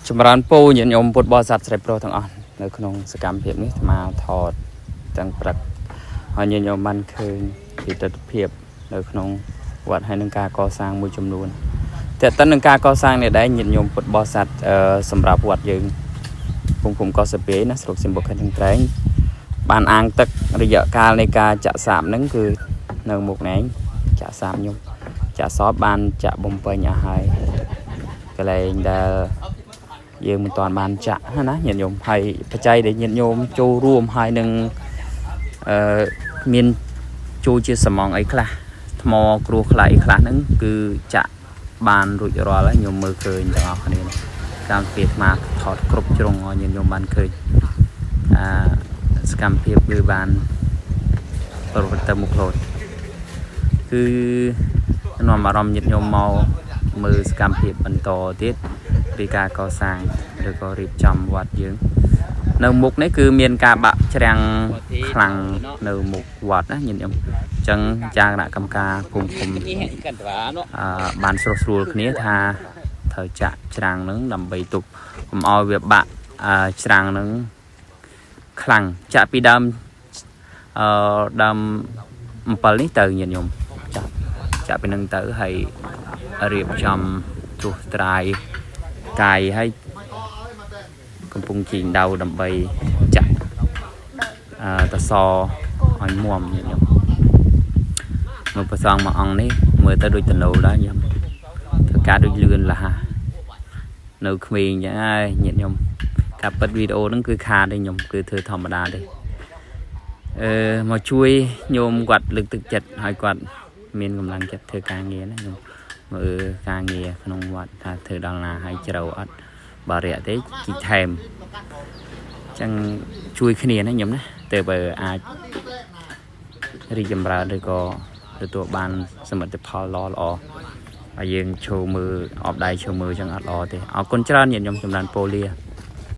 ចម្រើនពូញាតិញោមពុទ្ធបរិស័ទស្រីប្រុសទាំងអស់នៅក្នុងសកម្មភាពនេះអាត្មាថតទាំងព្រឹកហើយញាតិញោមបានឃើញពីទស្សនភាពនៅក្នុងវត្តហើយនឹងការកសាងមួយចំនួនតែតើនឹងការកសាងនេះដែរញាតិញោមពុទ្ធបរិស័ទសម្រាប់វត្តយើងភូមិកោសពេណាស្រុកសៀមបុកខេត្តត្រែងបានអាងទឹករយៈកាលនៃការចាក់សាបហ្នឹងគឺនៅមុខណែងចាក់សាបខ្ញុំចាក់សពបានចាក់បំពេញអស់ហើយកន្លែងដែលយើងមិនទាន់បានចាក់ណាញាតិញោមហើយបច្ច័យដែលញាតិញោមចូលរួមហើយនឹងមានចូលជាសំងអីខ្លះថ្មគ្រោះខ្លះអីខ្លះហ្នឹងគឺចាក់បានរួចរាល់ហើយញោមមើលឃើញទាំងអស់គ្នាកម្មវិធីអាត្មាថតគ្រប់ជ្រុងឲ្យញាតិញោមបានឃើញសកម្មភាពគឺបានប្រវត្តិទៅមុខរត់គឺនាំអារម្មណ៍ញាតិញោមមកមើលសកម្មភាពបន្តទៀតពីការកសាងឬក៏រៀបចំវត្តយើងនៅមុខនេះគឺមានការបាក់ច្រាំងខ្លាំងនៅមុខវត្តណាញាតិញោមអញ្ចឹងចាគណៈកម្មការភូមិឃុំបានស្រុះស្រួលគ្នាថាត្រូវចាក់ច្រាំងហ្នឹងដើម្បីទុកកុំឲ្យវាបាក់ច្រាំងហ្នឹងខ្លាំងចាក់ពីដើម7នេះទៅញាតិញោមចាក់ពីនឹងទៅហើយរៀបចំត្រួសត្រាយកាយឲ្យកំពុងជីងដៅដើម្បីចាក់តសឲ្យមុំញាតិញោមមកប្រសងមួយអង្គនេះមើលទៅដូចតណូលដែរញោមធ្វើការដូចលឿនលះនៅក្មេងអញ្ចឹងហើយញាតិញោមការប៉ັດវីដេអូហ្នឹងគឺខាតទេញោមគឺធ្វើធម្មតាទេមកជួយញោមគាត់លើកទឹកចិត្តឲ្យគាត់មានកម្លាំងចិត្តធ្វើការងារណាញោមមើលការងារក្នុងវត្តថាធ្វើដល់ណាឲ្យជ្រៅអត់បើរយៈទេជីថែមអញ្ចឹងជួយគ្នាណាញោមណាទៅបើអាចរីកចម្រើនឬក៏ទទួលបានសមិទ្ធផលល្អហើយយើងឈោមើលអបដៃឈោមើលអញ្ចឹងអត់ល្អទេអរគុណច្រើនញាតិញោមចម្រើនពរលា